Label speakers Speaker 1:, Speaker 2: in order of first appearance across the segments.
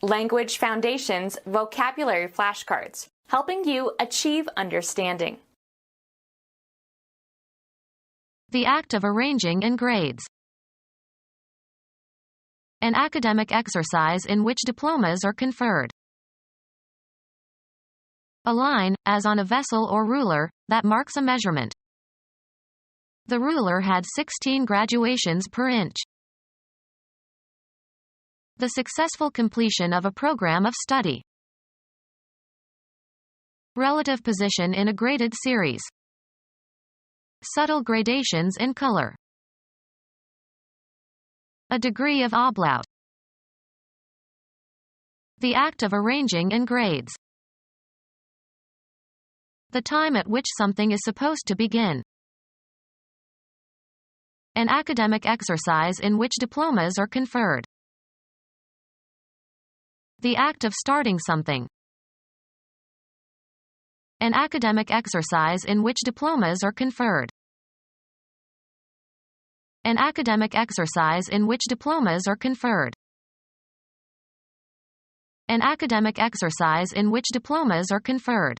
Speaker 1: Language Foundations Vocabulary Flashcards, helping you achieve understanding.
Speaker 2: The act of arranging in grades. An academic exercise in which diplomas are conferred. A line, as on a vessel or ruler, that marks a measurement. The ruler had 16 graduations per inch. The successful completion of a program of study. Relative position in a graded series. Subtle gradations in color. A degree of ablaut. The act of arranging in grades. The time at which something is supposed to begin. An academic exercise in which diplomas are conferred. The act of starting something. An academic exercise in which diplomas are conferred. An academic exercise in which diplomas are conferred. An academic exercise in which diplomas are conferred.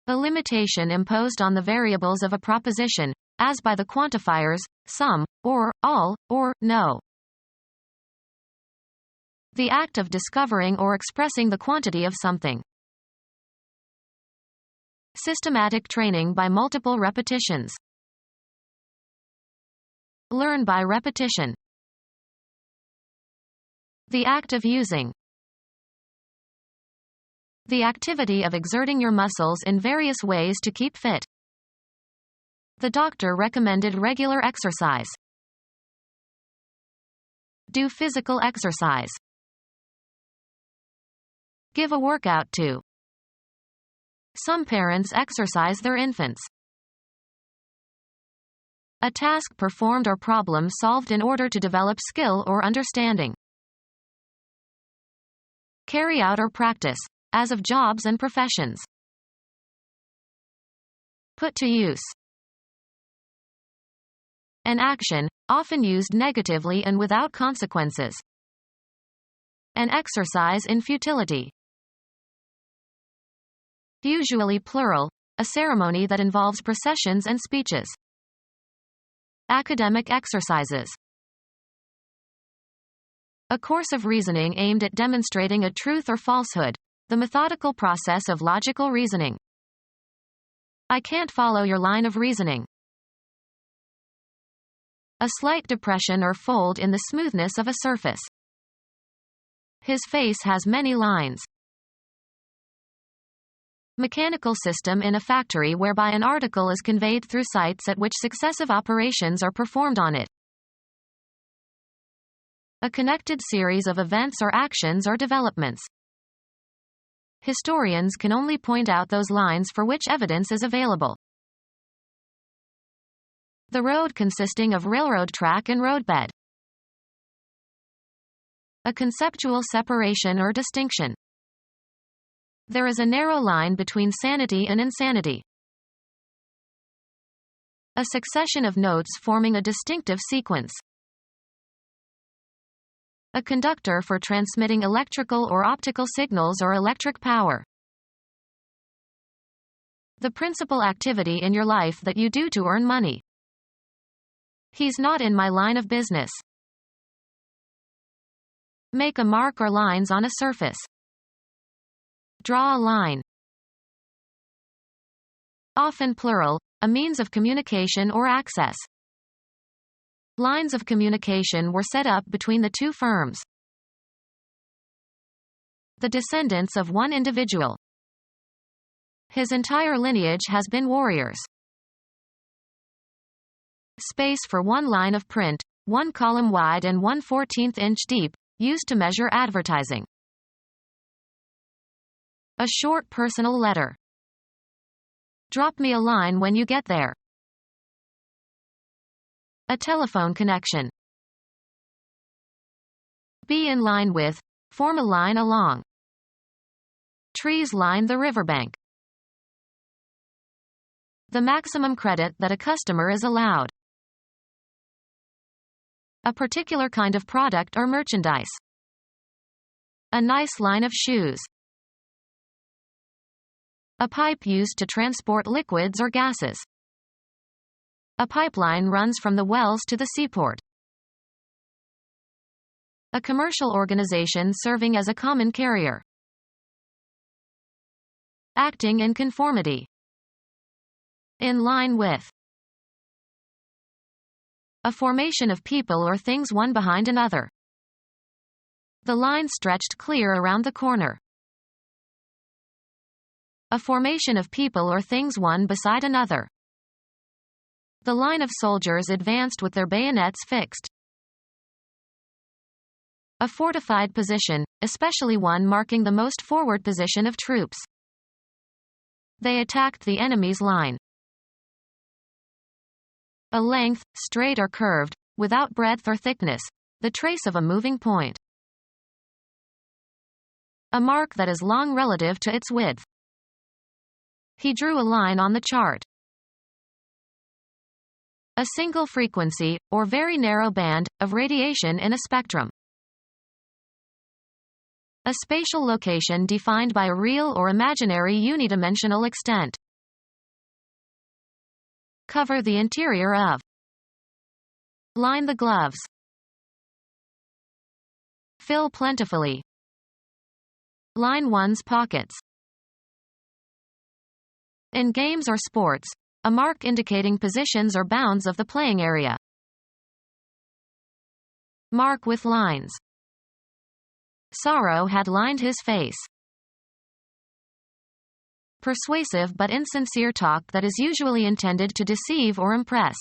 Speaker 2: A limitation imposed on the variables of a proposition, as by the quantifiers, some, or, all, or, no. The act of discovering or expressing the quantity of something. Systematic training by multiple repetitions. Learn by repetition. The act of using. The activity of exerting your muscles in various ways to keep fit. The doctor recommended regular exercise. Do physical exercise. Give a workout to. Some parents exercise their infants. A task performed or problem solved in order to develop skill or understanding. Carry out or practice, as of jobs and professions. Put to use. An action, often used negatively and without consequences. An exercise in futility. Usually plural, a ceremony that involves processions and speeches. Academic exercises. A course of reasoning aimed at demonstrating a truth or falsehood, the methodical process of logical reasoning. I can't follow your line of reasoning. A slight depression or fold in the smoothness of a surface. His face has many lines. Mechanical system in a factory whereby an article is conveyed through sites at which successive operations are performed on it. A connected series of events or actions or developments. Historians can only point out those lines for which evidence is available. The road consisting of railroad track and roadbed. A conceptual separation or distinction. There is a narrow line between sanity and insanity. A succession of notes forming a distinctive sequence. A conductor for transmitting electrical or optical signals or electric power. The principal activity in your life that you do to earn money. He's not in my line of business. Make a mark or lines on a surface. Draw a line. Often plural, a means of communication or access. Lines of communication were set up between the two firms. The descendants of one individual. His entire lineage has been warriors. Space for one line of print, 1 column wide and 1/14 inch deep, used to measure advertising. A short personal letter. Drop me a line when you get there. A telephone connection. Be in line with, form a line along. Trees line the riverbank. The maximum credit that a customer is allowed. A particular kind of product or merchandise. A nice line of shoes. A pipe used to transport liquids or gases. A pipeline runs from the wells to the seaport. A commercial organization serving as a common carrier. Acting in conformity. In line with. A formation of people or things one behind another. The line stretched clear around the corner. A formation of people or things one beside another. The line of soldiers advanced with their bayonets fixed. A fortified position, especially one marking the most forward position of troops. They attacked the enemy's line. A length, straight or curved, without breadth or thickness, the trace of a moving point. A mark that is long relative to its width. He drew a line on the chart. A single frequency, or very narrow band, of radiation in a spectrum. A spatial location defined by a real or imaginary unidimensional extent. Cover the interior of. Line the gloves. Fill plentifully. Line one's pockets. In games or sports, a mark indicating positions or bounds of the playing area. Mark with lines. Sorrow had lined his face. Persuasive but insincere talk that is usually intended to deceive or impress.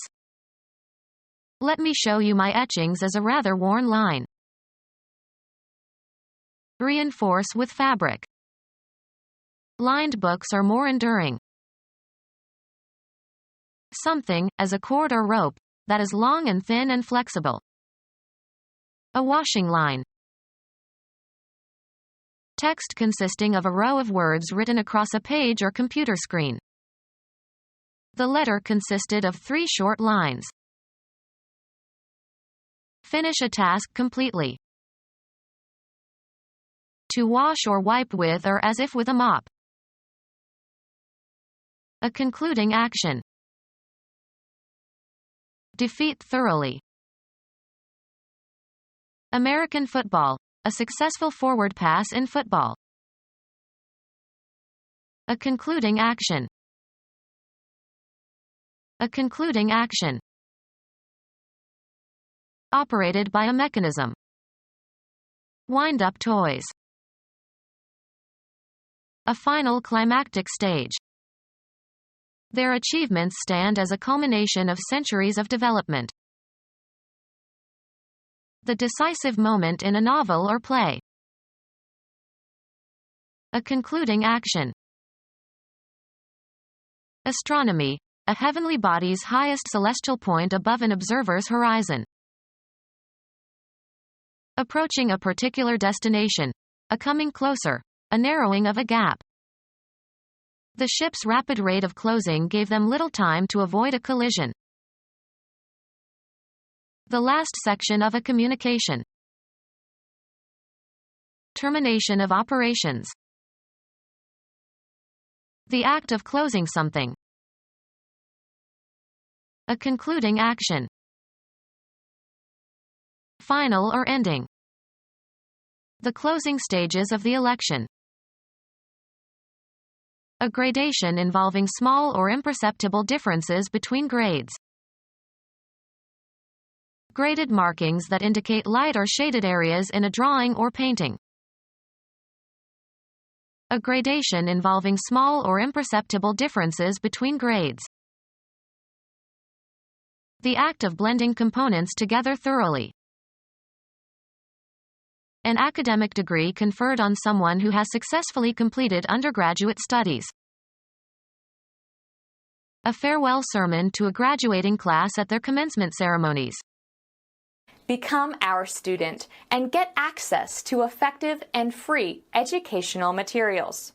Speaker 2: Let me show you my etchings as a rather worn line. Reinforce with fabric. Lined books are more enduring. Something, as a cord or rope, that is long and thin and flexible. A washing line. Text consisting of a row of words written across a page or computer screen. The letter consisted of 3 short lines. Finish a task completely. To wash or wipe with or as if with a mop. A concluding action. Defeat thoroughly. American football. A successful forward pass in football. A concluding action. A concluding action. Operated by a mechanism. Wind-up toys. A final climactic stage. Their achievements stand as a culmination of centuries of development. The decisive moment in a novel or play. A concluding action. Astronomy, a heavenly body's highest celestial point above an observer's horizon. Approaching a particular destination. A coming closer. A narrowing of a gap. The ship's rapid rate of closing gave them little time to avoid a collision. The last section of a communication. Termination of operations. The act of closing something. A concluding action. Final or ending. The closing stages of the election. A gradation involving small or imperceptible differences between grades. Graded markings that indicate light or shaded areas in a drawing or painting. A gradation involving small or imperceptible differences between grades. The act of blending components together thoroughly. An academic degree conferred on someone who has successfully completed undergraduate studies. A farewell sermon to a graduating class at their commencement ceremonies.
Speaker 1: Become our student and get access to effective and free educational materials.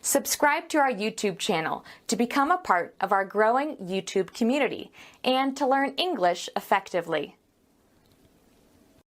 Speaker 1: Subscribe to our YouTube channel to become a part of our growing YouTube community and to learn English effectively.